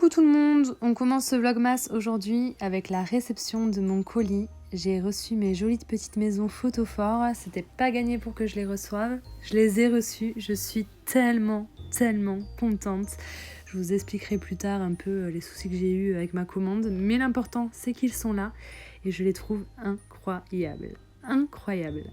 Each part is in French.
Coucou tout le monde, on commence ce vlogmas aujourd'hui avec la réception de mon colis. J'ai reçu mes jolies petites maisons Photophore, c'était pas gagné pour que je les reçoive. Je les ai reçues, je suis tellement contente. Je vous expliquerai plus tard un peu les soucis que j'ai eus avec ma commande, mais l'important c'est qu'ils sont là et je les trouve incroyables. Incroyables.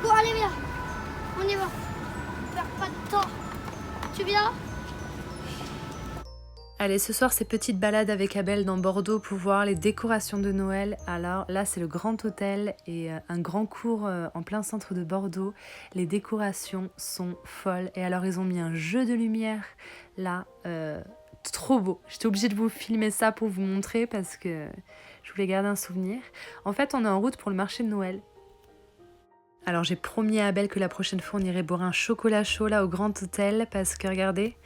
Bon, allez, viens. On y va. Perds pas de temps. Tu viens? Allez, ce soir, c'est petite balade avec Abel dans Bordeaux pour voir les décorations de Noël. Alors là, c'est le Grand Hôtel et un grand cours en plein centre de Bordeaux. Les décorations sont folles. Et alors, ils ont mis un jeu de lumière là, trop beau. J'étais obligée de vous filmer ça pour vous montrer parce que je voulais garder un souvenir. En fait, on est en route pour le marché de Noël. Alors j'ai promis à Abel que la prochaine fois on irait boire un chocolat chaud là au Grand Hôtel parce que regardez,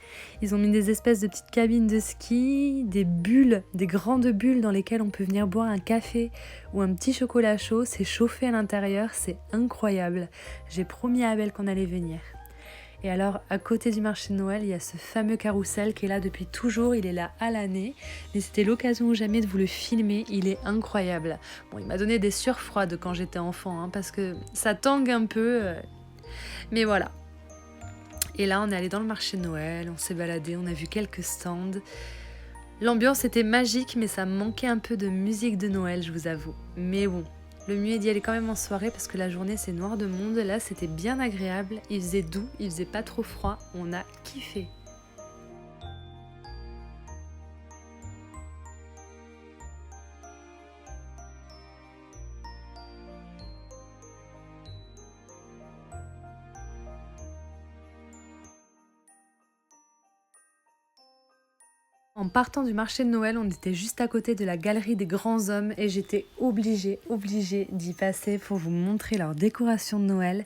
ils ont mis des espèces de petites cabines de ski, des bulles, des grandes bulles dans lesquelles on peut venir boire un café ou un petit chocolat chaud, c'est chauffé à l'intérieur, c'est incroyable. J'ai promis à Abel qu'on allait venir. Et alors, à côté du marché de Noël, il y a ce fameux carrousel qui est là depuis toujours, il est là à l'année. Mais c'était l'occasion ou jamais de vous le filmer, il est incroyable. Bon, il m'a donné des sueurs froides quand j'étais enfant, hein, parce que ça tangue un peu. Mais voilà. Et là, on est allé dans le marché de Noël, on s'est baladé, on a vu quelques stands. L'ambiance était magique, mais ça manquait un peu de musique de Noël, je vous avoue. Mais bon. Le mieux est d'y aller quand même en soirée parce que la journée c'est noir de monde. Là c'était bien agréable, il faisait doux, il faisait pas trop froid, on a kiffé. En partant du marché de Noël, on était juste à côté de la galerie des grands hommes et j'étais obligée d'y passer pour vous montrer leur décoration de Noël.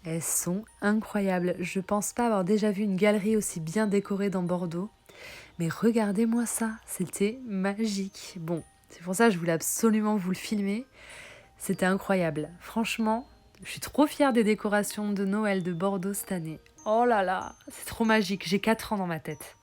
Elles sont incroyables. Je pense pas avoir déjà vu une galerie aussi bien décorée dans Bordeaux. Mais regardez-moi ça, c'était magique. Bon, c'est pour ça que je voulais absolument vous le filmer. C'était incroyable. Franchement, je suis trop fière des décorations de Noël de Bordeaux cette année. Oh là là, c'est trop magique. J'ai 4 ans dans ma tête.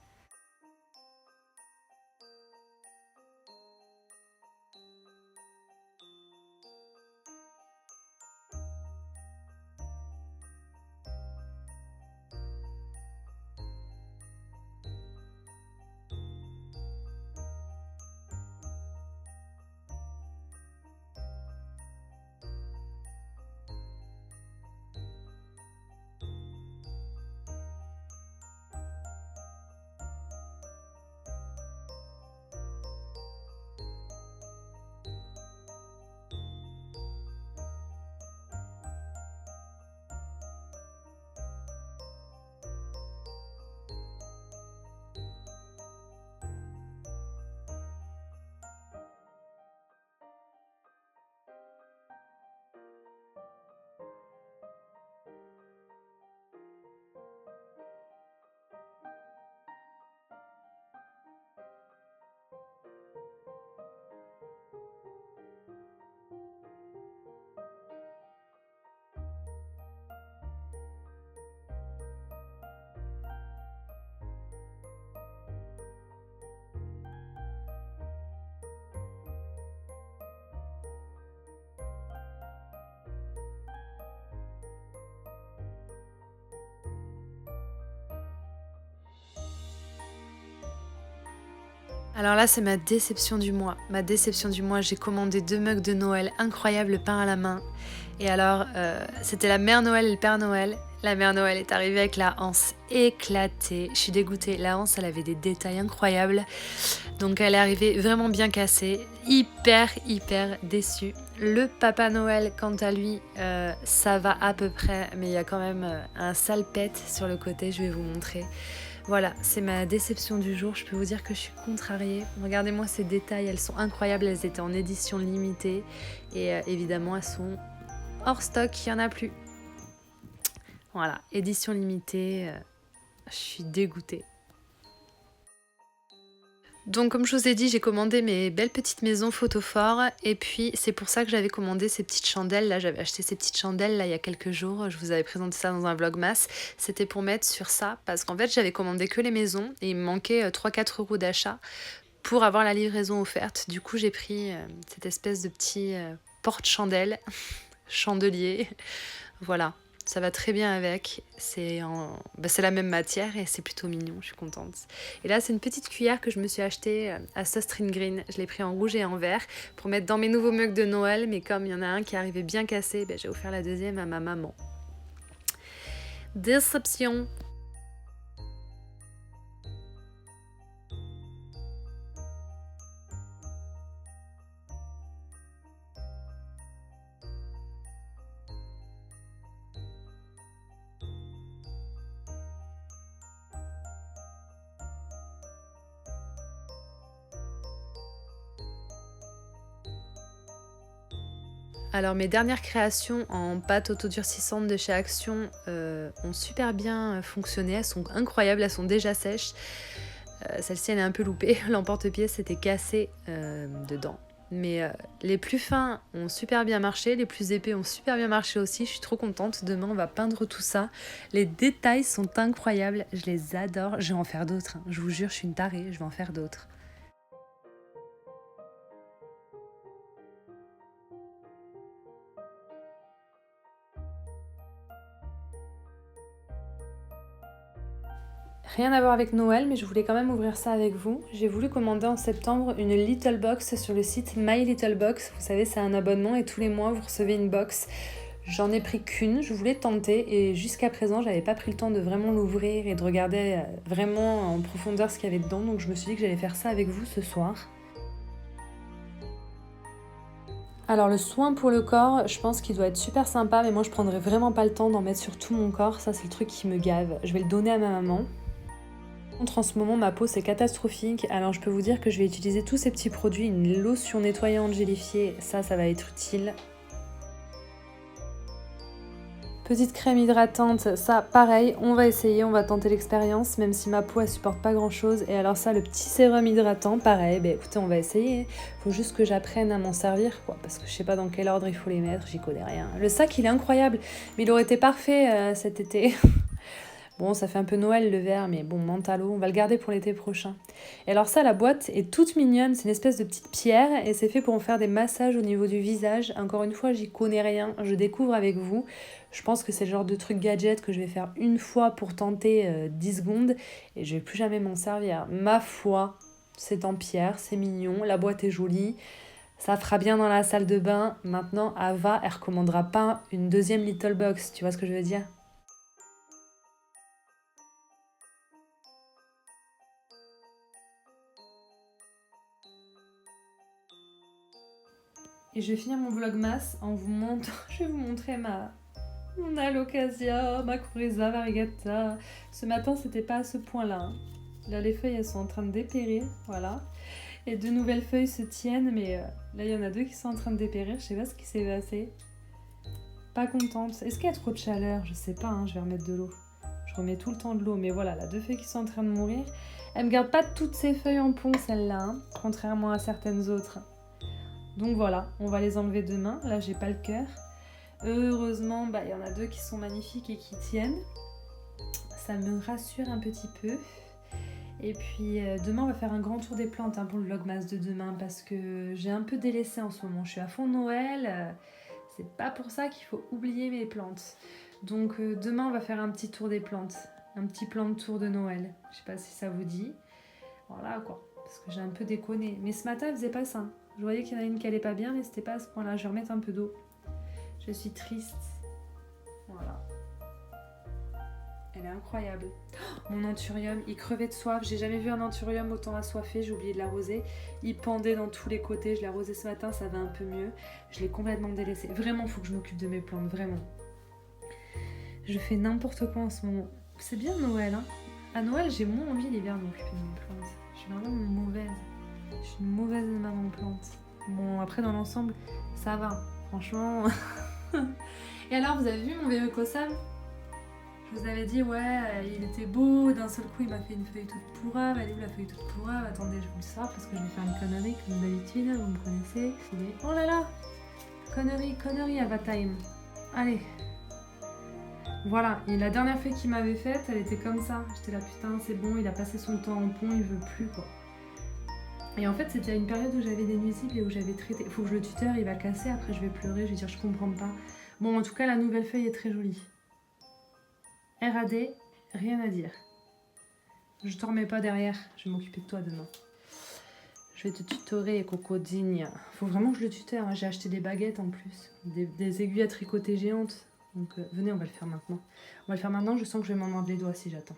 Alors là, c'est ma déception du mois. Ma déception du mois, j'ai commandé 2 mugs de Noël incroyables, pain à la main. Et alors, c'était la mère Noël et le père Noël. La mère Noël est arrivée avec la hanse éclatée. Je suis dégoûtée. La hanse, elle avait des détails incroyables. Donc elle est arrivée vraiment bien cassée. Hyper déçue. Le papa Noël, quant à lui, ça va à peu près. Mais il y a quand même un sale pet sur le côté, je vais vous montrer. Voilà, c'est ma déception du jour. Je peux vous dire que je suis contrariée. Regardez-moi ces détails, elles sont incroyables. Elles étaient en édition limitée. Et évidemment, elles sont hors stock, il n'y en a plus. Voilà, édition limitée. Je suis dégoûtée. Donc comme je vous ai dit, j'ai commandé mes belles petites maisons photophores et puis c'est pour ça que j'avais commandé ces petites chandelles. Là, j'avais acheté ces petites chandelles là il y a quelques jours. Je vous avais présenté ça dans un vlogmas. C'était pour mettre sur ça parce qu'en fait, j'avais commandé que les maisons et il me manquait 3-4 euros d'achat pour avoir la livraison offerte. Du coup, j'ai pris cette espèce de petit porte-chandelle, chandelier. Voilà. Ça va très bien avec, c'est la même matière et c'est plutôt mignon, je suis contente. Et là, c'est une petite cuillère que je me suis achetée à Sostrin Green. Je l'ai pris en rouge et en vert pour mettre dans mes nouveaux mugs de Noël, mais comme il y en a un qui arrivait bien cassé, j'ai offert la deuxième à ma maman. Déception! Alors mes dernières créations en pâte autodurcissante de chez Action ont super bien fonctionné, elles sont incroyables, elles sont déjà sèches. Celle-ci elle est un peu loupée, l'emporte-pièce était cassé dedans. Mais les plus fins ont super bien marché, les plus épais ont super bien marché aussi, je suis trop contente. Demain on va peindre tout ça. Les détails sont incroyables, je les adore, je vais en faire d'autres. Je vous jure, je suis une tarée, je vais en faire d'autres. Rien à voir avec Noël, mais je voulais quand même ouvrir ça avec vous. J'ai voulu commander en septembre une Little Box sur le site My Little Box. Vous savez, c'est un abonnement et tous les mois, vous recevez une box. J'en ai pris qu'une, je voulais tenter et jusqu'à présent, j'avais pas pris le temps de vraiment l'ouvrir et de regarder vraiment en profondeur ce qu'il y avait dedans. Donc je me suis dit que j'allais faire ça avec vous ce soir. Alors le soin pour le corps, je pense qu'il doit être super sympa, mais moi je prendrais vraiment pas le temps d'en mettre sur tout mon corps. Ça, c'est le truc qui me gave. Je vais le donner à ma maman. En ce moment, ma peau c'est catastrophique, alors je peux vous dire que je vais utiliser tous ces petits produits, une lotion nettoyante gélifiée, ça va être utile. Petite crème hydratante, ça pareil, on va essayer, on va tenter l'expérience, même si ma peau elle supporte pas grand chose. Et alors ça, le petit sérum hydratant, pareil, écoutez, on va essayer. Faut juste que j'apprenne à m'en servir, quoi, parce que je sais pas dans quel ordre il faut les mettre, j'y connais rien. Le sac il est incroyable, mais il aurait été parfait cet été. Bon, ça fait un peu Noël le verre, mais bon, mentalo, on va le garder pour l'été prochain. Et alors ça, la boîte est toute mignonne, c'est une espèce de petite pierre et c'est fait pour en faire des massages au niveau du visage. Encore une fois, j'y connais rien, je découvre avec vous. Je pense que c'est le genre de truc gadget que je vais faire une fois pour tenter 10 secondes et je vais plus jamais m'en servir. Ma foi, c'est en pierre, c'est mignon, la boîte est jolie. Ça fera bien dans la salle de bain. Maintenant, Ava, elle recommandera pas une deuxième Little Box, tu vois ce que je veux dire ? Et je vais finir mon vlogmas en vous montrant, je vais vous montrer mon alocasia, ma coryza variegata. Ce matin, c'était pas à ce point-là. Hein. Là, les feuilles, elles sont en train de dépérir, voilà. Et deux nouvelles feuilles se tiennent, mais là, il y en a deux qui sont en train de dépérir. Je sais pas ce qui s'est passé. Pas contente. Est-ce qu'il y a trop de chaleur? Je sais pas, hein, je vais remettre de l'eau. Je remets tout le temps de l'eau, mais voilà, là, deux feuilles qui sont en train de mourir. Elle me garde pas toutes ces feuilles en pont, celle-là, hein, contrairement à certaines autres. Donc voilà, on va les enlever demain. Là, j'ai pas le cœur. Heureusement, il y en a deux qui sont magnifiques et qui tiennent. Ça me rassure un petit peu. Et puis demain, on va faire un grand tour des plantes pour le vlogmas de demain parce que j'ai un peu délaissé en ce moment. Je suis à fond Noël. C'est pas pour ça qu'il faut oublier mes plantes. Donc demain, on va faire un petit tour des plantes. Un petit plan de tour de Noël. Je sais pas si ça vous dit. Voilà quoi. Parce que j'ai un peu déconné. Mais ce matin, elle faisait pas ça. Je voyais qu'il y en a une qui allait pas bien, mais c'était pas à ce point-là. Je vais remettre un peu d'eau. Je suis triste. Voilà. Elle est incroyable. Oh, mon anthurium, il crevait de soif. J'ai jamais vu un anthurium autant assoiffé. J'ai oublié de l'arroser. Il pendait dans tous les côtés. Je l'ai arrosé ce matin, ça va un peu mieux. Je l'ai complètement délaissé. Vraiment, il faut que je m'occupe de mes plantes. Vraiment. Je fais n'importe quoi en ce moment. C'est bien Noël, hein. À Noël, j'ai moins envie l'hiver de m'occuper de mes plantes. Je suis vraiment mauvaise. Je suis une mauvaise maman plante. Bon, après, dans l'ensemble, ça va. Franchement. Et alors, vous avez vu mon Verrucosum? Je vous avais dit, ouais, il était beau, d'un seul coup il m'a fait une feuille toute pourrave. Elle est où la feuille toute pourrave? Attendez, je vous le sors parce que je vais faire une connerie comme d'habitude, vous me connaissez. Oh là là! Connerie Avatime. Allez. Voilà, et la dernière feuille qu'il m'avait faite, elle était comme ça. J'étais là, putain, c'est bon, il a passé son temps en pont, il veut plus, quoi. Et en fait, c'était à une période où j'avais des nuisibles et où j'avais traité. Faut que je le tuteur, il va casser, après je vais pleurer, je vais dire, je comprends pas. Bon, en tout cas, la nouvelle feuille est très jolie. RAD, rien à dire. Je t'en remets pas derrière, je vais m'occuper de toi demain. Je vais te tutorer, cocodigne. Faut vraiment que je le tuteur, hein. J'ai acheté des baguettes en plus, des aiguilles à tricoter géantes. Donc venez, on va le faire maintenant. On va le faire maintenant, je sens que je vais m'en mordre les doigts si j'attends.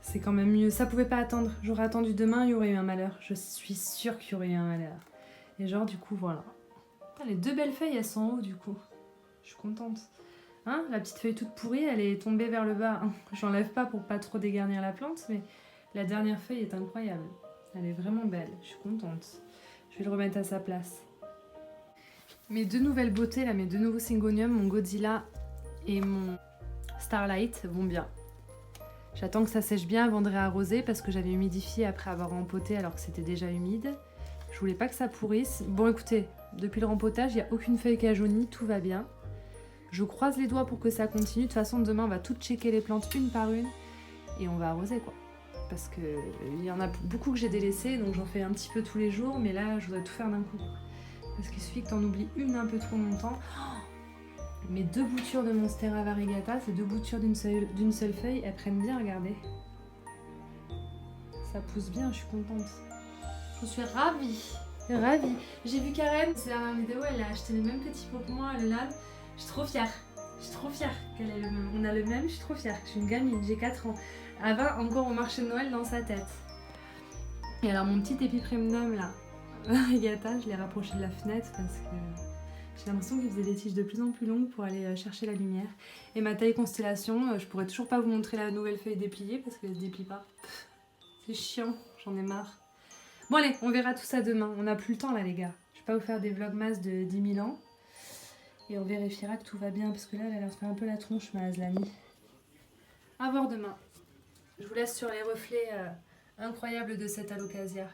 C'est quand même mieux. Ça pouvait pas attendre. J'aurais attendu demain, il y aurait eu un malheur. Je suis sûre qu'il y aurait eu un malheur. Et genre, du coup, voilà. Ah, les deux belles feuilles, elles sont en haut, du coup. Je suis contente. Hein, la petite feuille toute pourrie, elle est tombée vers le bas. J'enlève pas pour pas trop dégarnir la plante, mais la dernière feuille est incroyable. Elle est vraiment belle. Je suis contente. Je vais le remettre à sa place. Mes deux nouvelles beautés, là, mes deux nouveaux Syngonium, mon Godzilla et mon Starlight, vont bien. J'attends que ça sèche bien avant de réarroser parce que j'avais humidifié après avoir rempoté alors que c'était déjà humide. Je voulais pas que ça pourrisse. Bon écoutez, depuis le rempotage, il n'y a aucune feuille qui a jauni, tout va bien. Je croise les doigts pour que ça continue. De toute façon, demain, on va toutes checker les plantes une par une et on va arroser quoi. Parce qu'il y en a beaucoup que j'ai délaissé, donc j'en fais un petit peu tous les jours, mais là, je voudrais tout faire d'un coup. Parce qu'il suffit que t'en oublies une un peu trop longtemps. Mes deux boutures de Monstera variegata, ces deux boutures d'une seule feuille, elles prennent bien, regardez. Ça pousse bien, je suis contente. Je suis ravie. Ravie. J'ai vu Karen, c'est la dernière vidéo, elle a acheté les mêmes petits pots que moi, elle est là. Je suis trop fière. Je suis trop fière qu'elle ait le même. On a le même, je suis trop fière. Je suis une gamine, j'ai 4 ans. Elle va encore au marché de Noël dans sa tête. Et alors mon petit épiprémnum là, variegata, je l'ai rapproché de la fenêtre parce que... J'ai l'impression qu'il faisait des tiges de plus en plus longues pour aller chercher la lumière. Et ma taille constellation, je pourrais toujours pas vous montrer la nouvelle feuille dépliée parce qu'elle se déplie pas. C'est chiant, j'en ai marre. Bon allez, on verra tout ça demain. On n'a plus le temps là les gars. Je vais pas vous faire des vlogmas de 10 000 ans. Et on vérifiera que tout va bien parce que là, elle a l'air de faire un peu la tronche ma Azlami. À voir demain. Je vous laisse sur les reflets incroyables de cette alocasia.